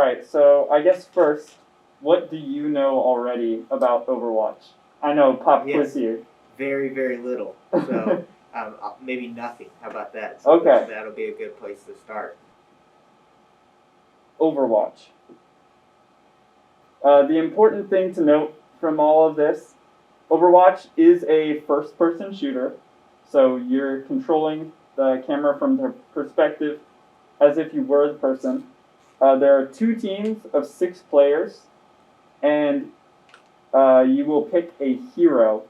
Alright, so I guess first, what do you know already about Overwatch? I know pop quiz here. Very, very little. So maybe nothing. How about that? So Okay. that'll be a good place to start. Overwatch. The important thing to note from all of this, Overwatch is a first-person shooter, so you're controlling the camera from the perspective as if you were the person. There are 2 teams of 6 players, and you will pick a hero.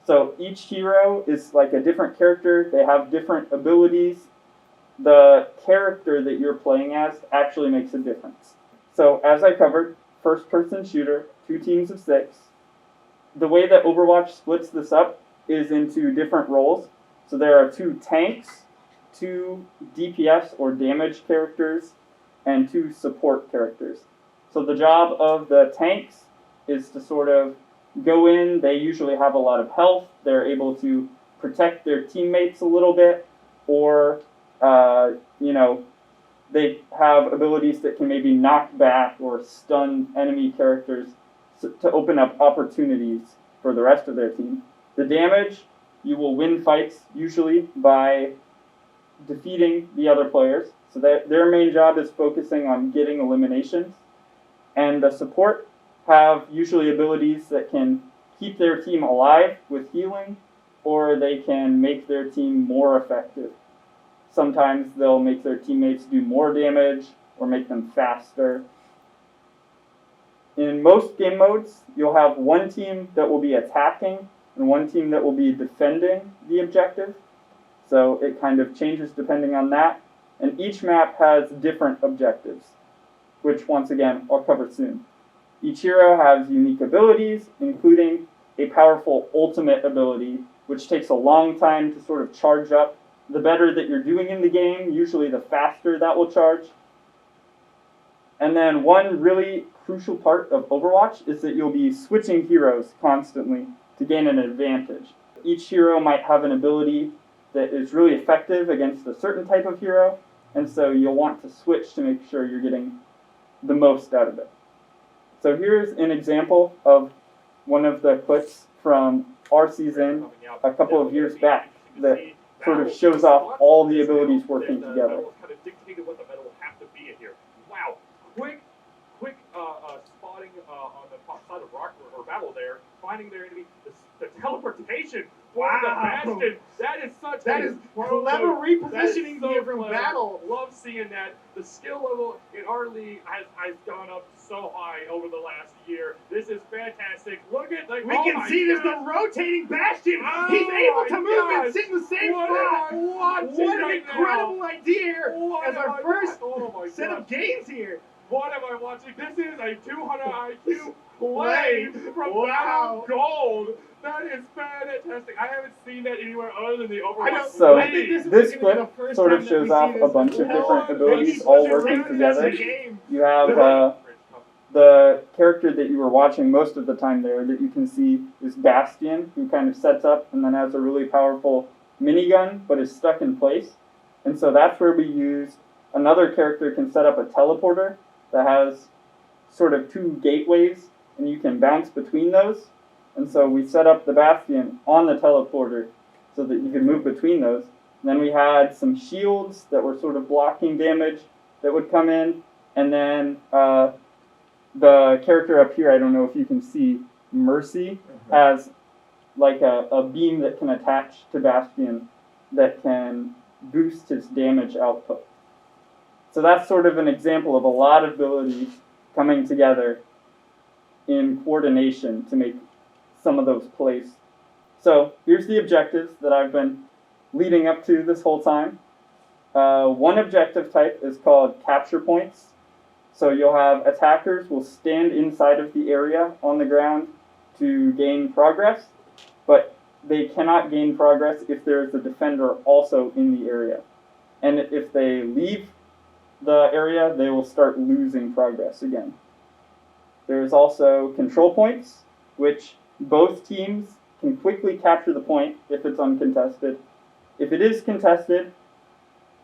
So each hero is like a different character. They have different abilities. The character that you're playing as actually makes a difference. So as I covered, first-person shooter, 2 teams of 6. The way that Overwatch splits this up is into different roles. So there are 2 tanks, 2 DPS or damage characters, and 2 support characters. So the job of the tanks is to sort of go in. They usually have a lot of health. They're able to protect their teammates a little bit, or they have abilities that can maybe knock back or stun enemy characters to open up opportunities for the rest of their team. The damage, you will win fights usually by defeating the other players. So their main job is focusing on getting eliminations. And the support have usually abilities that can keep their team alive with healing, or they can make their team more effective. Sometimes they'll make their teammates do more damage or make them faster. In most game modes, you'll have one team that will be attacking and one team that will be defending the objective. So it kind of changes depending on that. And each map has different objectives, which once again, I'll cover soon. Each hero has unique abilities, including a powerful ultimate ability, which takes a long time to sort of charge up. The better that you're doing in the game, usually the faster that will charge. And then one really crucial part of Overwatch is that you'll be switching heroes constantly to gain an advantage. Each hero might have an ability that is really effective against a certain type of hero, and so you'll want to switch to make sure you're getting the most out of it. So here's an example of one of the clips from our season a couple of years back that sort of shows off all the abilities working together. Kind of dictated what the metal will have to be in here. Wow, quick spotting on the top side of rock or battle there, finding their enemy, the teleportation. Wow, the bastion. That is clever repositioning so here from clever. battle. Love seeing that. The skill level in our league has gone up so high over the last year. This is fantastic. Look at We can see there's the rotating bastion. Oh He's able to move gosh. and sit in the same What spot. am I watching What an right incredible now? idea What as am our I first set set of games here. What am I watching? This is a 200 IQ play from Wow. Battle Gold. That is fantastic. I haven't seen that anywhere other than the Overwatch. So I think this is gonna be the clip first sort of time that shows we see off a this. bunch of different Maybe abilities it's all just working around together. the game. You have the character that you were watching most of the time there that you can see is Bastion, who kind of sets up and then has a really powerful minigun, but is stuck in place. And so that's where we use another character can set up a teleporter that has sort of 2 gateways, and you can bounce between those. And so we set up the Bastion on the teleporter so that you can move between those. And then we had some shields that were sort of blocking damage that would come in. And then the character up here, I don't know if you can see, Mercy, has like a beam that can attach to Bastion that can boost his damage output. So that's sort of an example of a lot of abilities coming together in coordination to make some of those plays. So here's the objectives that I've been leading up to this whole time. One objective type is called capture points. So you'll have attackers will stand inside of the area on the ground to gain progress, but they cannot gain progress if there is a defender also in the area. And if they leave the area, they will start losing progress again. There's also control points, which both teams can quickly capture the point if it's uncontested. If it is contested,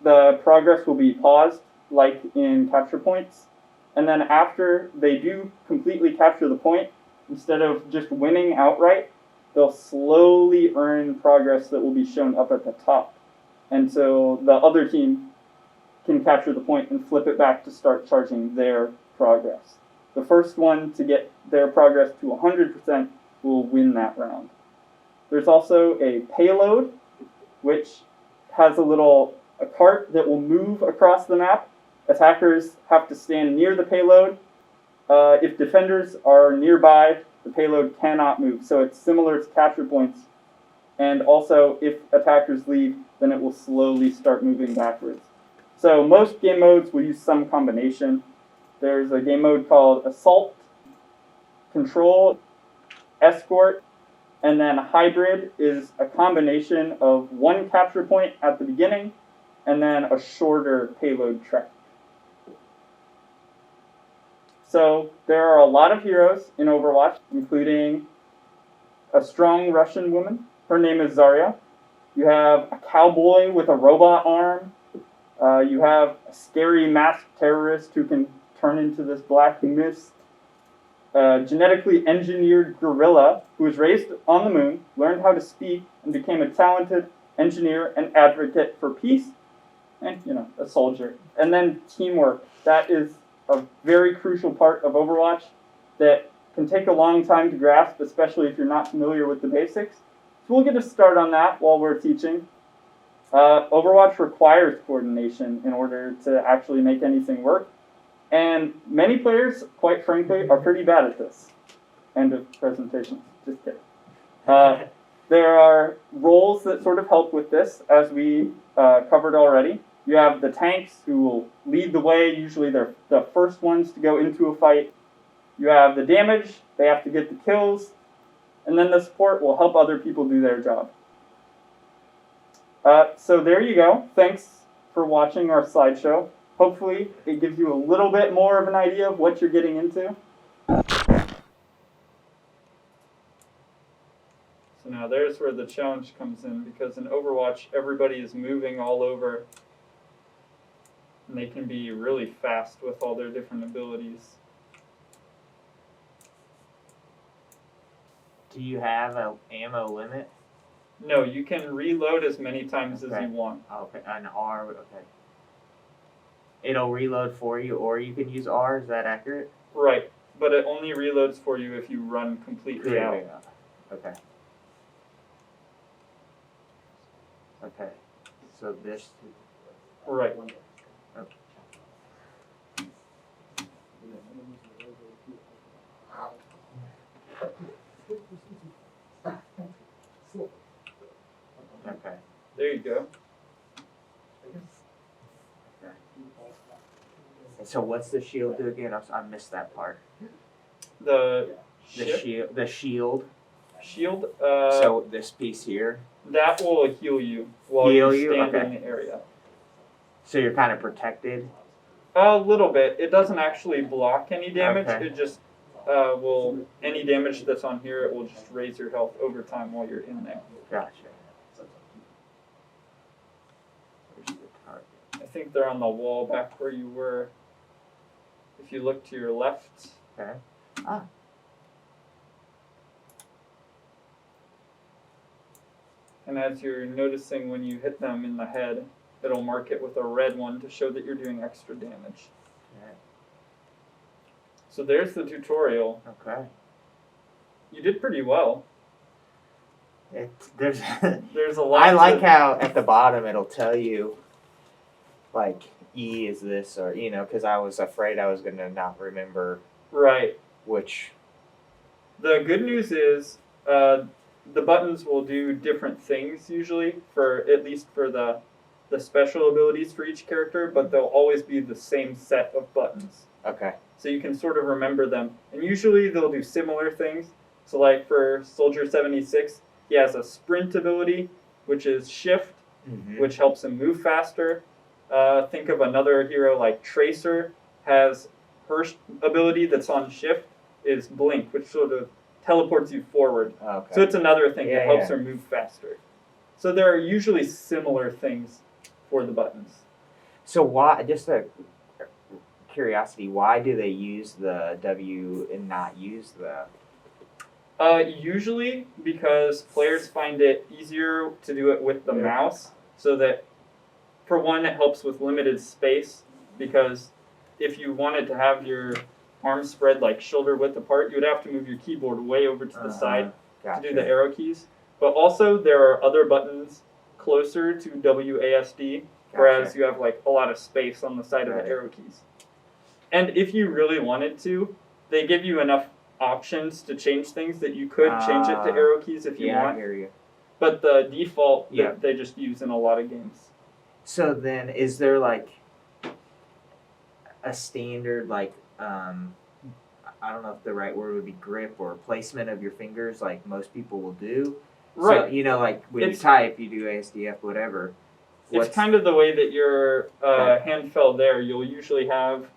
the progress will be paused, like in capture points, And then after they do completely capture the point, instead of just winning outright, they'll slowly earn progress that will be shown up at the top until the other team can capture the point and flip it back to start charging their progress. The first one to get their progress to 100% will win that round. There's also a payload, which has a cart that will move across the map. Attackers have to stand near the payload. If defenders are nearby, the payload cannot move. So it's similar to capture points. And also, if attackers leave, then it will slowly start moving backwards. So most game modes will use some combination. There's a game mode called Assault, Control, Escort, and then Hybrid is a combination of one capture point at the beginning and then a shorter payload track. So there are a lot of heroes in Overwatch, including a strong Russian woman. Her name is Zarya. You have a cowboy with a robot arm. You have a scary masked terrorist who can turn into this black mist. A genetically engineered gorilla who was raised on the moon, learned how to speak, and became a talented engineer and advocate for peace, and, a soldier. And then teamwork. That is a very crucial part of Overwatch that can take a long time to grasp, especially if you're not familiar with the basics. So we'll get a start on that while we're teaching. Overwatch requires coordination in order to actually make anything work. And many players, quite frankly, are pretty bad at this. End of presentation. Just kidding. There are roles that sort of help with this, as we covered already. You have the tanks who will lead the way. Usually they're the first ones to go into a fight. You have the damage. They have to get the kills. And then the support will help other people do their job. So there you go. Thanks for watching our slideshow. Hopefully it gives you a little bit more of an idea of what you're getting into. So now there's where the challenge comes in, because in Overwatch everybody is moving all over and they can be really fast with all their different abilities. Do you have an ammo limit? No, you can reload as many times as Okay. you want. Okay, an R, okay. It'll reload for you, or you can use R, is that accurate? Right, but it only reloads for you if you run completely out. Okay. Okay, so this... Right. Okay. There you go. And so what's the shield do again? I missed that part. The The shield. shield, So this piece here. that will heal you while Heal you you? stand Okay. in the area. So you're kind of protected. A little bit. It doesn't actually block any damage. Okay. It just will, any damage that's on here, it will just raise your health over time while you're in there. Gotcha. Where's the target? I think they're on the wall back where you were. If you look to your left. Okay. Ah. And as you're noticing when you hit them in the head, it'll mark it with a red one to show that you're doing extra damage. Okay. So there's the tutorial. Okay. You did pretty well. There's There's a lot. I like how at the bottom it'll tell you, like, E is this, or, because I was afraid I was going to not remember Right. which. The good news is the buttons will do different things usually, at least for the special abilities for each character, but they'll always be the same set of buttons. Okay. So you can sort of remember them. And usually they'll do similar things. So like for Soldier 76, he has a sprint ability, which is shift, Mm-hmm. which helps him move faster. Think of another hero like Tracer, has her ability that's on shift is blink, which sort of teleports you forward. Okay. So it's another thing that Yeah, helps her move faster. So there are usually similar things for the buttons. So why? curiosity, why do they use the W and not use the? Usually because players find it easier to do it with the mouse, so that for one, it helps with limited space, because if you wanted to have your arms spread like shoulder width apart, you would have to move your keyboard way over to the side Gotcha. to do the arrow keys. But also there are other buttons closer to WASD, whereas Gotcha. you have like a lot of space on the side of the arrow keys. And if you really wanted to, they give you enough options to change things that you could change it to arrow keys if you Yeah, I want. hear you. But the default Yeah. that they just use in a lot of games. So then, is there like a standard like I don't know if the right word would be grip or placement of your fingers like most people will do? Right. So, you know, like when you It's- type, you do ASDF, whatever. It's kind of the way that your hand fell there. You'll usually have,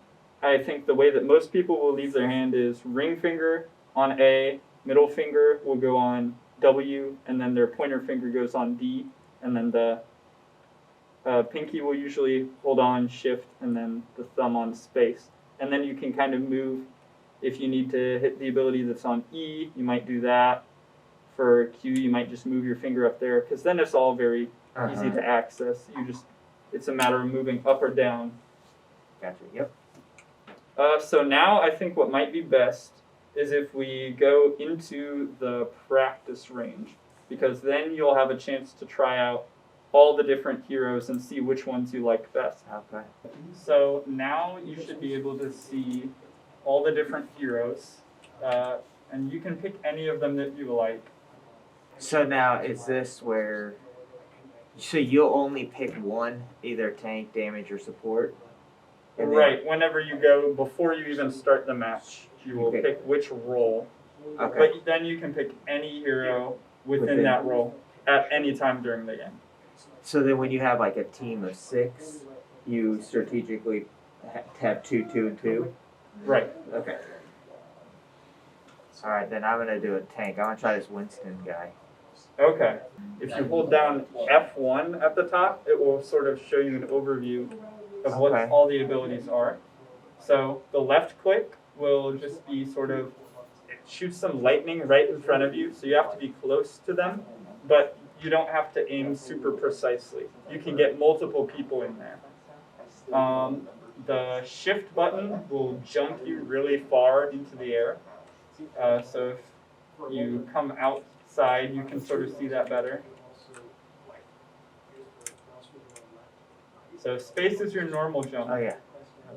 I think the way that most people will leave their hand is ring finger on A, middle finger will go on W, and then their pointer finger goes on D, and then the pinky will usually hold on shift, and then the thumb on space. And then you can kind of move, if you need to hit the ability that's on E, you might do that. For Q, you might just move your finger up there, because then it's all very easy to access. It's a matter of moving up or down. Gotcha. Yep. So now I think what might be best is if we go into the practice range, because then you'll have a chance to try out all the different heroes and see which ones you like best. Okay. So now you should be able to see all the different heroes, and you can pick any of them that you like. So now, is this where? So you'll only pick one, either tank, damage, or support. And then- Right, whenever you go, before you even start the match, you will Okay. pick which role. Okay. But then you can pick any hero within that role at any time during the game. So then, when you have like a team of 6, you strategically have 2, 2, and 2. Right. Okay. All right, then I'm gonna do a tank. I'm gonna try this Winston guy. Okay. If you hold down F1 at the top, it will sort of show you an overview of what Okay. all the abilities are. So the left click will just be sort of, it shoots some lightning right in front of you, so you have to be close to them, but you don't have to aim super precisely. You can get multiple people in there. The shift button will jump you really far into the air. So if you come outside, you can sort of see that better. So space is your normal jump, Oh yeah.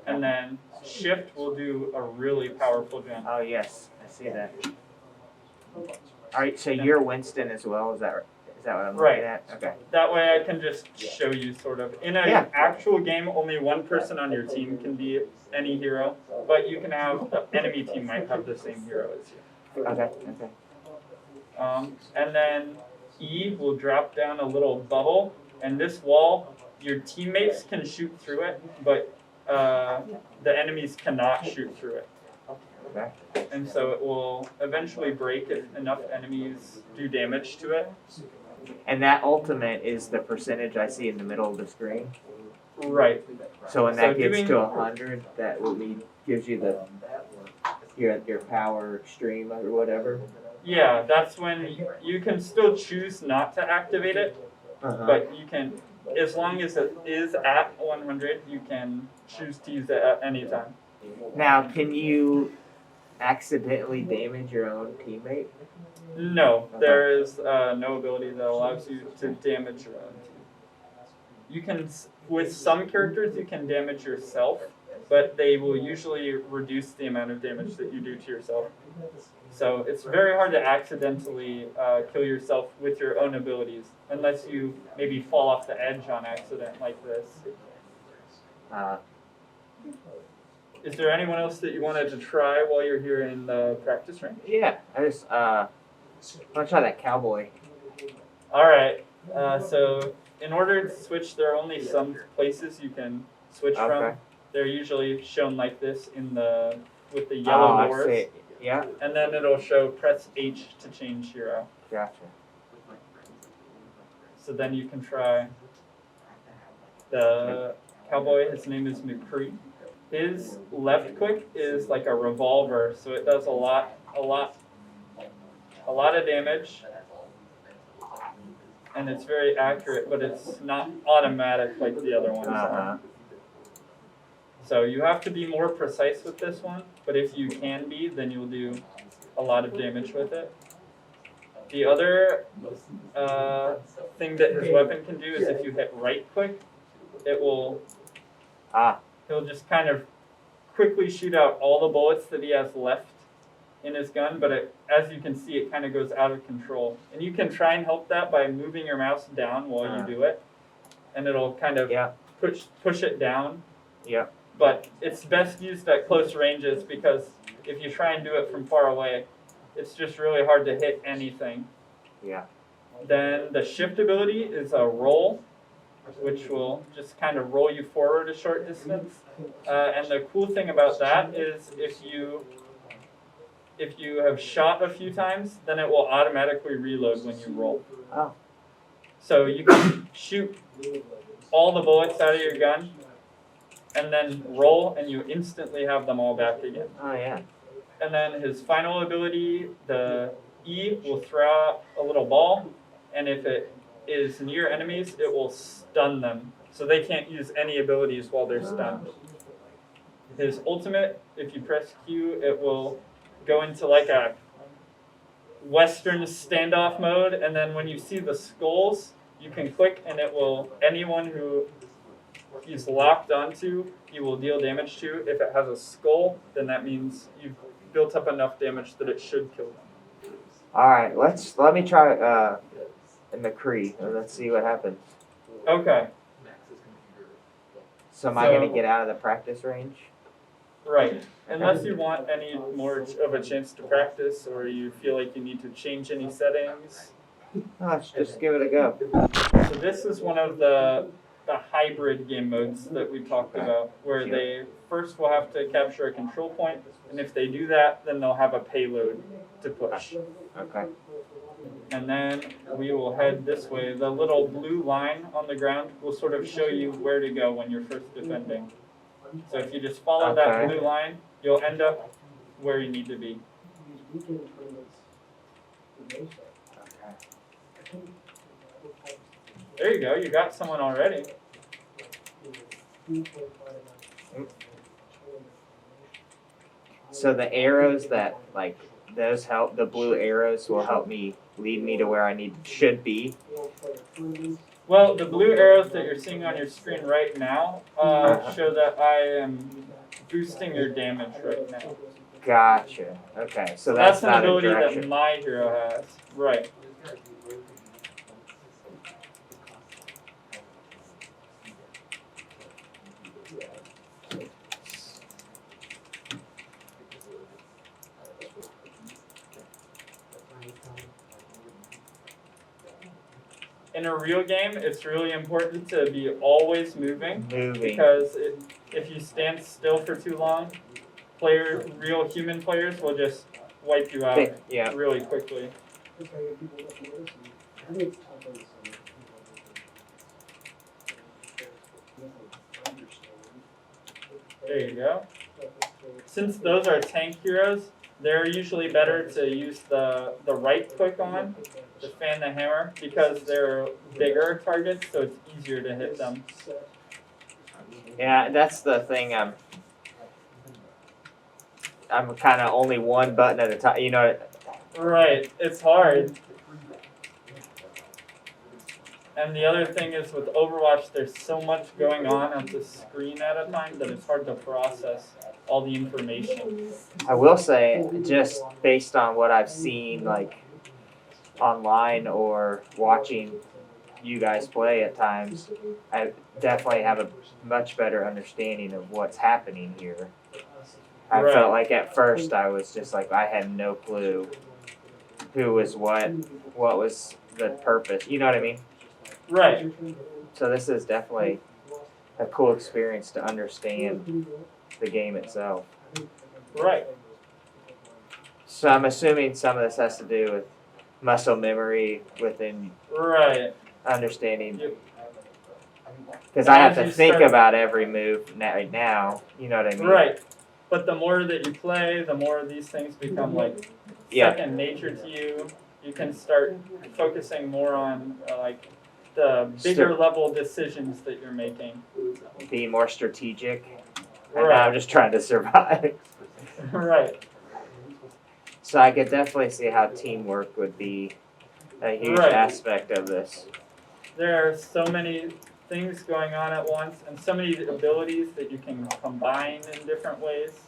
and then shift will do a really powerful jump. Oh yes, I see that. All right, so you're Winston as well. Is that right? Is that what I'm Right. looking at? Okay. That way I can just show you sort of. In an Yeah. actual game, only one person on your team can be any hero, but you can have, the enemy team might have the same hero as you. Okay. Okay. And then E will drop down a little bubble, and this wall, your teammates can shoot through it, but the enemies cannot shoot through it. Okay. And so it will eventually break if enough enemies do damage to it. And that ultimate is the percentage I see in the middle of the screen. Right. So when So that gets doing- to 100, that will be gives you the your power extreme or whatever. Yeah, that's when you can still choose not to activate it, but you can, as long as it is at 100, you can choose to use it at any time. Now, can you accidentally damage your own teammate? No, there is no ability that allows you to damage your own team. You can, with some characters, you can damage yourself, but they will usually reduce the amount of damage that you do to yourself. So it's very hard to accidentally kill yourself with your own abilities, unless you maybe fall off the edge on accident like this. Is there anyone else that you wanted to try while you're here in the practice range? Yeah, I just I'm gonna try that cowboy. All right. So in order to switch, there are only some places you can switch from. Okay. They're usually shown like this in the with the yellow I doors, see. Yeah, and then it'll show press H to change hero. gotcha. So then you can try the cowboy. His name is McCree. His left click is like a revolver, so it does a lot of damage, and it's very accurate, but it's not automatic like the other ones are. So you have to be more precise with this one, but if you can be, then you'll do a lot of damage with it. The other thing that his weapon can do is if you hit right click, it will he'll just kind of quickly shoot out all the bullets that he has left in his gun, but as you can see, it kind of goes out of control. And you can try and help that by moving your mouse down while you do it, and it'll kind of push it down. Yeah. But it's best used at close ranges because if you try and do it from far away, it's just really hard to hit anything. Yeah. Then the shift ability is a roll, which will just kind of roll you forward a short distance. And the cool thing about that is if you have shot a few times, then it will automatically reload when you roll. Oh. So you can shoot all the bullets out of your gun, and then roll, and you instantly have them all back again. Oh, yeah. And then his final ability, the E, will throw out a little ball, and if it is near enemies, it will stun them. So they can't use any abilities while they're stunned. His ultimate, if you press Q, it will go into like a Western standoff mode, and then when you see the skulls, you can click and it will, anyone who he's locked onto, he will deal damage to. If it has a skull, then that means you've built up enough damage that it should kill them. Alright, let me try McCree, and let's see what happens. Okay. So am I going to get out of the practice range? Right. Unless you want any more of a chance to practice, or you feel like you need to change any settings. Let's just give it a go. So this is one of the hybrid game modes that we talked about, where they first will have to capture a control point, and if they do that, then they'll have a payload to push. Okay. And then we will head this way. The little blue line on the ground will sort of show you where to go when you're first defending. So if you just follow that blue line, you'll end up where you need to be. There you go, you got someone already. So the arrows that, like, those help, the blue arrows will help me, lead me to where I should be. Well, the blue arrows that you're seeing on your screen right now show that I am boosting your damage right now. Gotcha. Okay, so That's not an ability a that direction. my hero has. Right. In a real game, it's really important to be always moving. Because if you stand still for too long, real human players will just wipe you out really quickly. There you go. Since those are tank heroes, they're usually better to use the right click on to fan the hammer because they're bigger targets, so it's easier to hit them. Yeah, that's the thing. I'm kind of only one button at a time. You know. Right. It's hard. And the other thing is with Overwatch, there's so much going on the screen at a time that it's hard to process all the information. I will say, just based on what I've seen, like online or watching you guys play at times, I definitely have a much better understanding of what's happening here. I felt like at first I was just like, I had no clue who was what was the purpose. You know what I mean? Right. So this is definitely a cool experience to understand the game itself. Right. So I'm assuming some of this has to do with muscle memory within Right. understanding. Because I have As to you think start- about every move right now. You know what I mean? Right. But the more that you play, the more these things become like Yeah. second nature to you. You can start focusing more on like the bigger level decisions that you're making. Be more strategic. And now Right. I'm just trying to survive. Right. So I could definitely see how teamwork would be a huge Right. aspect of this. There are so many things going on at once and so many abilities that you can combine in different ways.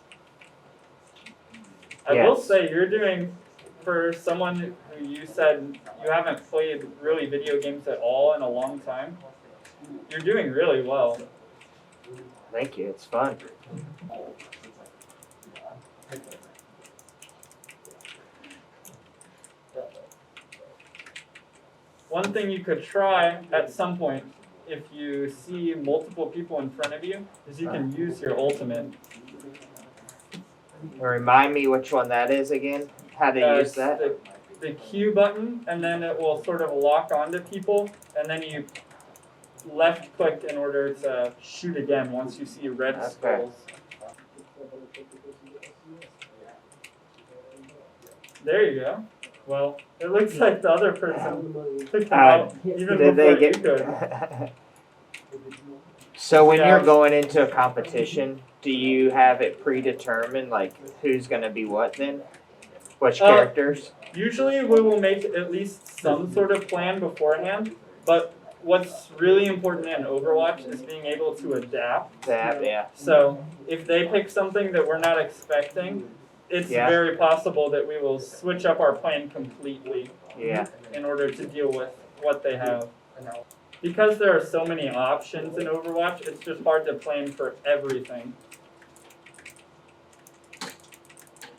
I will Yes. say you're doing, for someone who you said you haven't played really video games at all in a long time, you're doing really well. Thank you. It's fun. One thing you could try at some point, if you see multiple people in front of you, is you can use your ultimate. Remind me which one that is again. How to use It's that? the Q button, and then it will sort of lock onto people, and then you left click in order to shoot again once you see red Okay. skulls. There you go. Well, it looks like the other person took them out even Did before they you get? could. So when Yeah. you're going into a competition, do you have it predetermined, like who's gonna be what then? Which characters? Usually we will make at least some sort of plan beforehand, but what's really important in Overwatch is being able to adapt. That, yeah. So if they pick something that we're not expecting, it's Yeah. very possible that we will switch up our plan completely Yeah. in order to deal with what they have. Because there are so many options in Overwatch, it's just hard to plan for everything.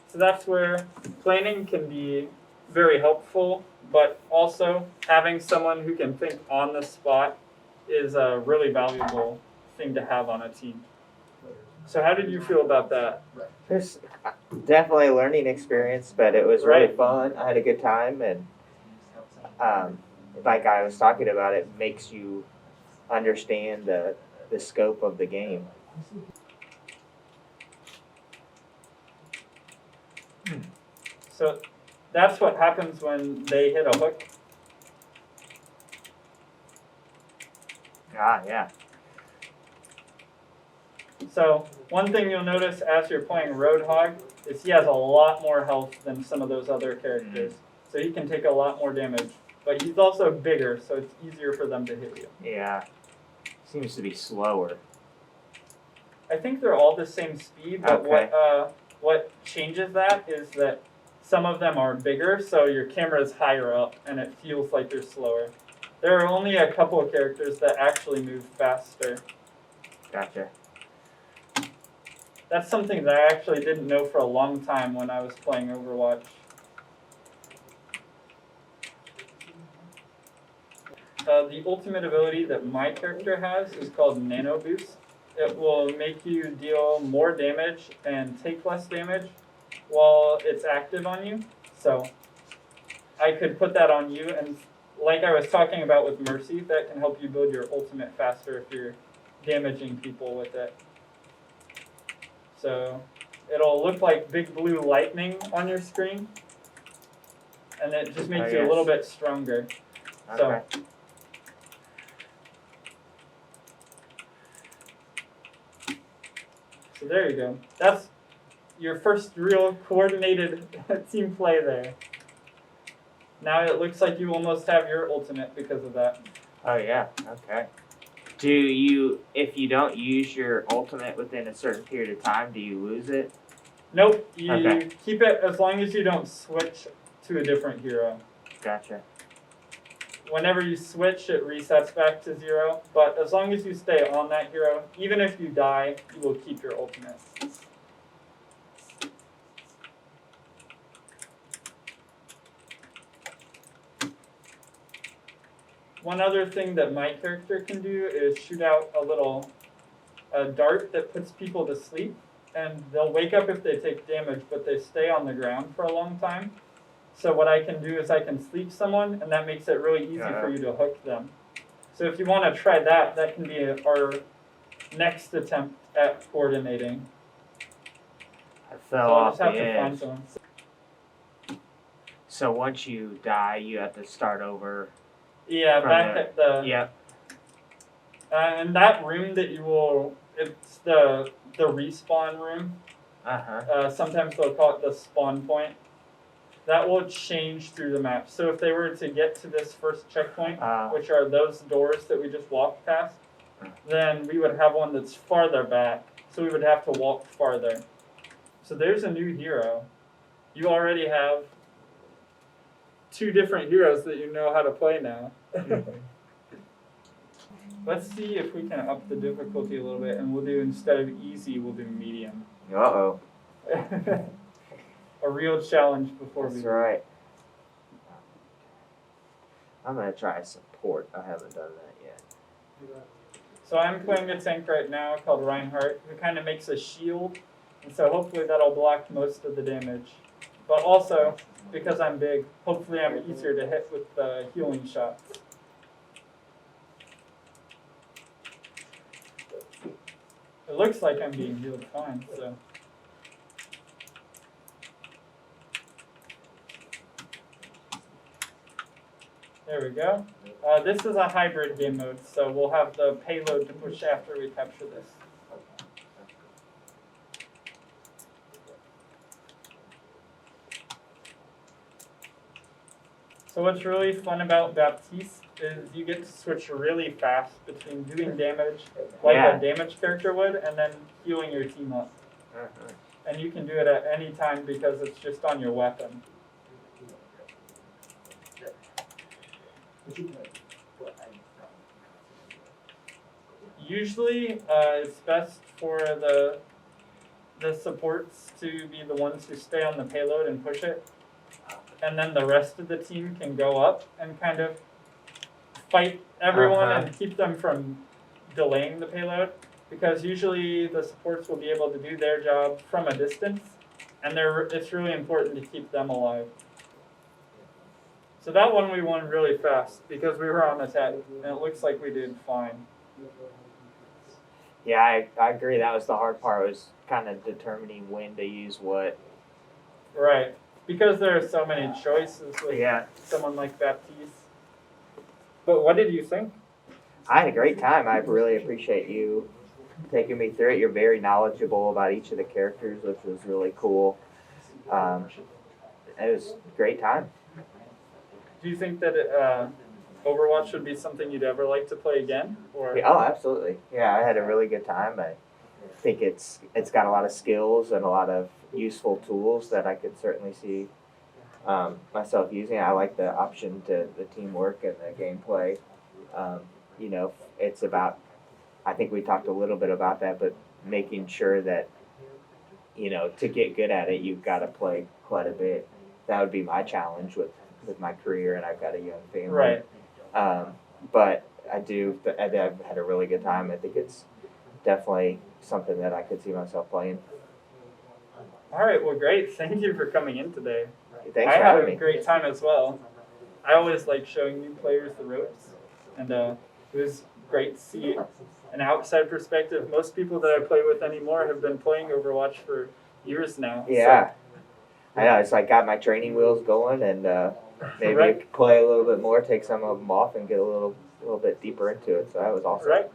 So that's where planning can be very helpful, but also having someone who can think on the spot is a really valuable thing to have on a team. So how did you feel about that? There's definitely a learning experience, but it was really Right. fun. I had a good time, and like I was talking about, it makes you understand the scope of the game. So that's what happens when they hit a hook. Ah, yeah. So one thing you'll notice as you're playing Roadhog is he has a lot more health than some of those other characters. So he can take a lot more damage. But he's also bigger, so it's easier for them to hit you. Yeah. Seems to be slower. I think they're all the same speed, but Okay. what changes that is that some of them are bigger, so your camera is higher up and it feels like you're slower. There are only a couple of characters that actually move faster. Gotcha. That's something that I actually didn't know for a long time when I was playing Overwatch. The ultimate ability that my character has is called Nano Boost. It will make you deal more damage and take less damage while it's active on you. So I could put that on you, and like I was talking about with Mercy, that can help you build your ultimate faster if you're damaging people with it. So it'll look like big blue lightning on your screen, and it just makes you a little bit stronger. So. Okay. So there you go. That's your first real coordinated team play there. Now it looks like you almost have your ultimate because of that. Oh yeah. Okay. Do you, if you don't use your ultimate within a certain period of time, do you lose it? Nope, you Okay. keep it as long as you don't switch to a different hero. Gotcha. Whenever you switch, it resets back to 0, but as long as you stay on that hero, even if you die, you will keep your ultimate. One other thing that my character can do is shoot out a dart that puts people to sleep, and they'll wake up if they take damage, but they stay on the ground for a long time. So what I can do is I can sleep someone, and that makes it really easy for you to hook them. So if you want to try that, that can be our next attempt at coordinating. I So fell I'll off just the have to find edge. someone. So once you die, you have to start over. Yeah, From back the- at the Yep. in that room that you will. It's the respawn room. Sometimes they'll call it the spawn point. That will change through the map. So if they were to get to this first checkpoint, which are those doors that we just walked past, then we would have one that's farther back. So we would have to walk farther. So there's a new hero. You already have 2 different heroes that you know how to play now. Let's see if we can up the difficulty a little bit, and we'll do, instead of easy, we'll do medium. Uh-oh. A real challenge before That's we. right. I'm going to try support. I haven't done that yet. So I'm playing a tank right now called Reinhardt, who kind of makes a shield, and so hopefully that'll block most of the damage. But also, because I'm big, hopefully I'm easier to hit with the healing shots. It looks like I'm being healed fine, so. There we go. This is a hybrid game mode, so we'll have the payload to push after we capture this. So what's really fun about Baptiste is you get to switch really fast between doing damage like Yeah. a damage character would, and then healing your team up. And you can do it at any time because it's just on your weapon. Usually, it's best for the supports to be the ones who stay on the payload and push it, and then the rest of the team can go up and kind of fight everyone and keep them from delaying the payload, because usually the supports will be able to do their job from a distance, and it's really important to keep them alive. So that one we won really fast because we were on attack, and it looks like we did fine. Yeah, I agree. That was the hard part, was kind of determining when to use what. Right, because there are so many choices with Yeah. someone like Baptiste. But what did you think? I had a great time. I really appreciate you taking me through it. You're very knowledgeable about each of the characters, which was really cool. It was a great time. Do you think that Overwatch would be something you'd ever like to play again? Or Oh, absolutely. Yeah, I had a really good time. I think it's got a lot of skills and a lot of useful tools that I could certainly see myself using. I like the option to the teamwork and the gameplay. It's about, I think we talked a little bit about that, but making sure that, to get good at it, you've got to play quite a bit. That would be my challenge with my career, and I've got a young family. Right. But I've had a really good time. I think it's definitely something that I could see myself playing. All right, well, great. Thank you for coming in today. Thanks I for had having a me. great time as well. I always like showing new players the ropes, and it was great to see an outside perspective. Most people that I play with anymore have been playing Overwatch for years now. Yeah. I know, it's like got my training wheels going, and maybe Right. play a little bit more, take some of them off, and get a little bit deeper into it. So that was awesome. Right.